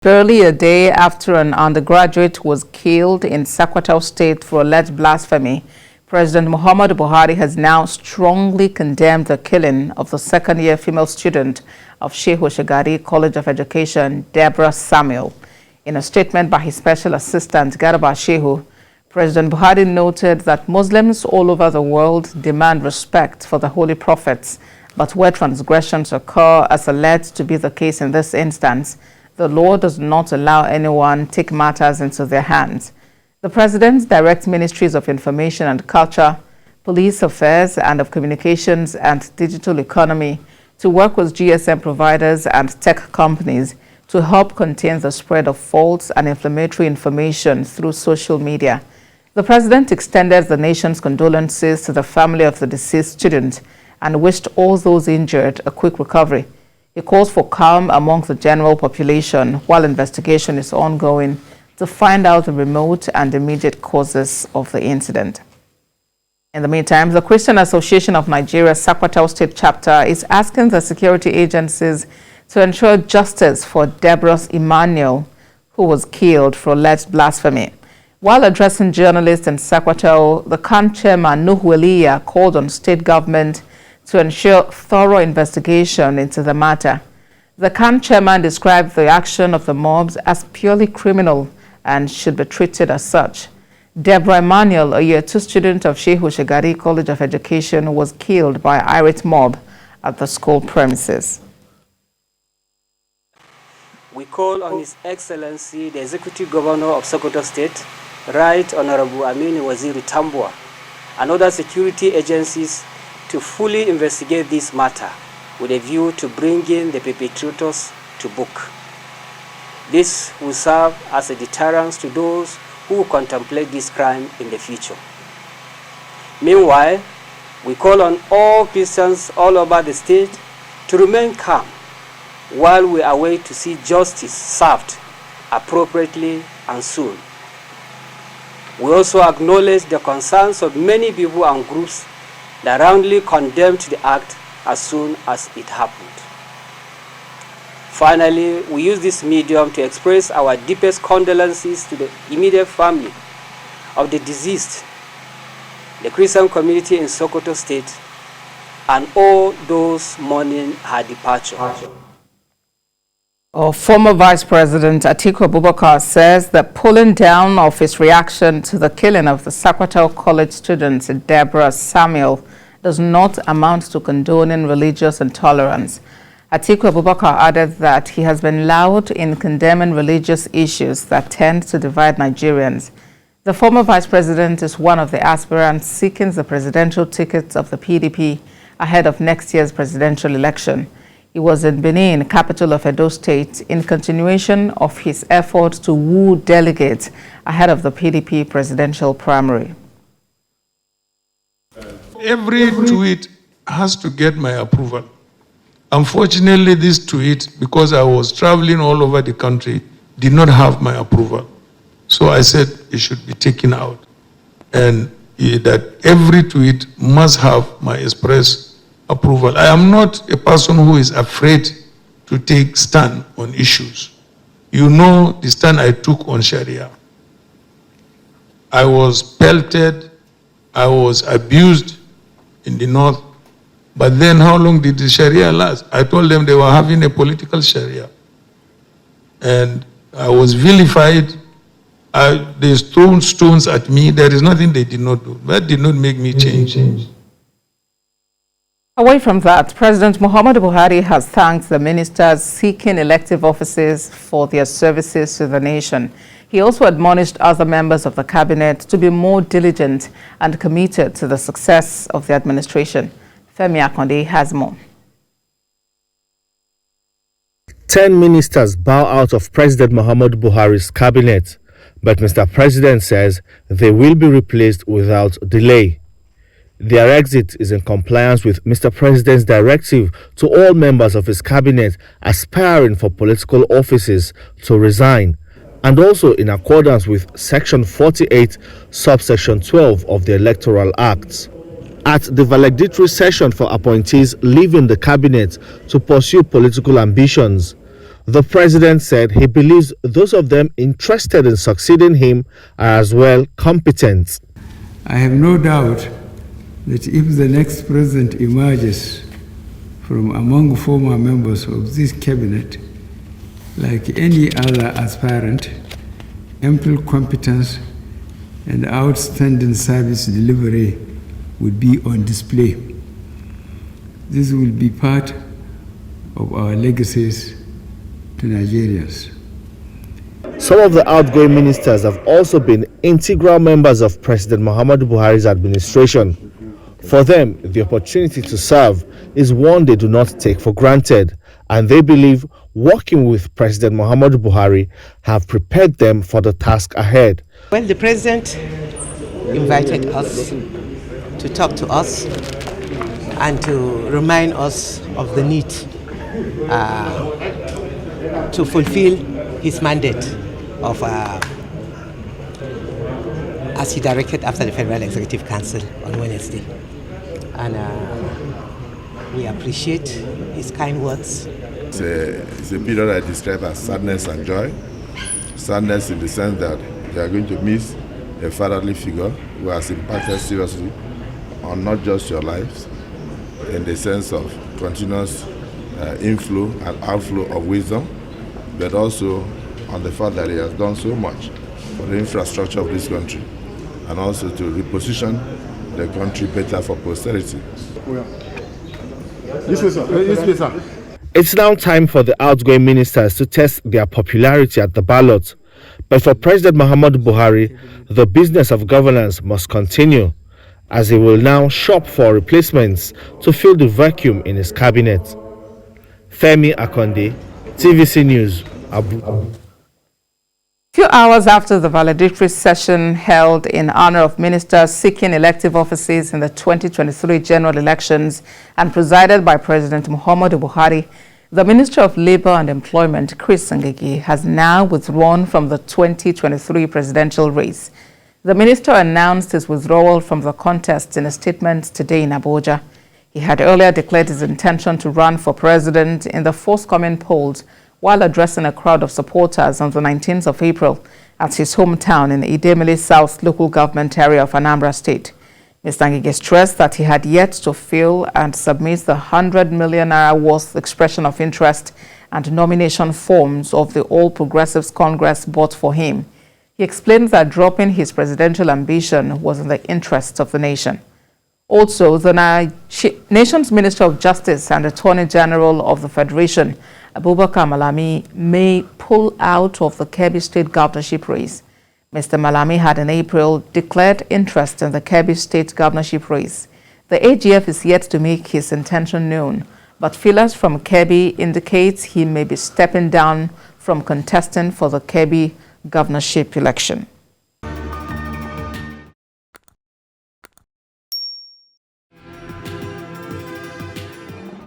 Barely a day after an undergraduate was killed in Sokoto State for alleged blasphemy, President Muhammadu Buhari has now strongly condemned the killing of the second-year female student of Shehu Shagari College of Education, Deborah Samuel. In a statement by his special assistant, Deborah Shehu, President Buhari noted that Muslims all over the world demand respect for the holy prophets, but where transgressions occur, as alleged to be the case in this instance, the law does not allow anyone to take matters into their hands. The President directs Ministries of Information and Culture, Police Affairs and of Communications and Digital Economy to work with GSM providers and tech companies to help contain the spread of false and inflammatory information through social media. The President extended the nation's condolences to the family of the deceased student and wished all those injured a quick recovery. He calls for calm among the general population while investigation is ongoing to find out the remote and immediate causes of the incident. In the meantime, the Christian Association of Nigeria's Sokoto State chapter is asking the security agencies to ensure justice for Deborah Samuel, who was killed for alleged blasphemy. While addressing journalists in Sokoto, the CAN chairman Nuhu Eliya called on state government to ensure thorough investigation into the matter. The CAN chairman described the action of the mobs as purely criminal and should be treated as such. Deborah Samuel, a year 2 student of Shehu Shagari College of Education, was killed by irate mob at the school premises. We call on His Excellency, the Executive Governor of Sokoto State, Right Honorable Aminu Waziri Tambua, and other security agencies to fully investigate this matter with a view to bringing the perpetrators to book. This will serve as a deterrent to those who contemplate this crime in the future. Meanwhile, we call on all Christians all over the state to remain calm while we await to see justice served appropriately and soon. We also acknowledge the concerns of many people and groups that roundly condemned the act as soon as it happened. Finally, we use this medium to express our deepest condolences to the immediate family of the deceased, the Christian community in Sokoto State, and all those mourning her departure. Former Vice President Atiku says the pulling down of his reaction to the killing of the Sokoto College student Deborah Samuel does not amount to condoning religious intolerance. Atiku added that he has been loud in condemning religious issues that tend to divide Nigerians. The former vice president is one of the aspirants seeking the presidential ticket of the PDP ahead of next year's presidential election. He was in Benin, capital of Edo State, in continuation of his effort to woo delegates ahead of the PDP presidential primary. Every tweet has to get my approval. Unfortunately, this tweet, because I was traveling all over the country, did not have my approval. So I said it should be taken out. And that every tweet must have my express approval. I am not a person who is afraid to take stand on issues. You know the stand I took on Sharia. I was pelted, I was abused in the north, but then how long did the Sharia last? I told them they were having a political Sharia. And I was vilified. They threw stones at me. There is nothing they did not do. That did not make me change. Away from that, President Muhammadu Buhari has thanked the ministers seeking elective offices for their services to the nation. He also admonished other members of the cabinet to be more diligent and committed to the success of the administration. Femi Akonde has more. 10 ministers bow out of President Muhammadu Buhari's cabinet, but Mr. President says they will be replaced without delay. Their exit is in compliance with Mr. President's directive to all members of his cabinet aspiring for political offices to resign, and also in accordance with Section 48, subsection 12 of the Electoral Act. At the valedictory session for appointees leaving the cabinet to pursue political ambitions, The president said he believes those of them interested in succeeding him are as well competent. I have no doubt that if the next president emerges from among former members of this cabinet, like any other aspirant, ample competence and outstanding service delivery would be on display. This will be part of our legacies to Nigerians. Some of the outgoing ministers have also been integral members of President Muhammadu Buhari's administration. For them, the opportunity to serve is one they do not take for granted, and they believe working with President Muhammadu Buhari have prepared them for the task ahead. Well, the president invited us to talk to us and to remind us of the need to fulfill his mandate of as he directed after the Federal Executive Council on Wednesday. And we appreciate his kind words. It's a period I describe as sadness and joy. Sadness in the sense that they are going to miss a fatherly figure who has impacted seriously on not just your lives, in the sense of continuous inflow and outflow of wisdom, but also on the fact that he has done so much for the infrastructure of this country and also to reposition the country better for posterity. It's now time for the outgoing ministers to test their popularity at the ballot. But for President Muhammadu Buhari, the business of governance must continue, as he will now shop for replacements to fill the vacuum in his cabinet. Femi Akonde, TVC News, Abuja. A few hours after the valedictory session held in honor of ministers seeking elective offices in the 2023 general elections and presided by President Muhammadu Buhari, the Minister of Labour and Employment, Chris Ngigi, has now withdrawn from the 2023 presidential race. The minister announced his withdrawal from the contest in a statement today in Abuja. He had earlier declared his intention to run for president in the forthcoming polls while addressing a crowd of supporters on the 19th of April at his hometown in the Idemili South local government area of Anambra State. Mr. Ngige stressed that he had yet to fill and submit the 100 million naira worth expression of interest and nomination forms of the All Progressives Congress bought for him. He explained that dropping his presidential ambition was in the interest of the nation. Also, the nation's Minister of Justice and Attorney General of the Federation, Abubakar Malami, may pull out of the Kebbi State governorship race. Mr. Malami had in April declared interest in the Kebbi State governorship race. The AGF is yet to make his intention known, but feelers from Kebbi indicate he may be stepping down from contesting for the Kebbi governorship election.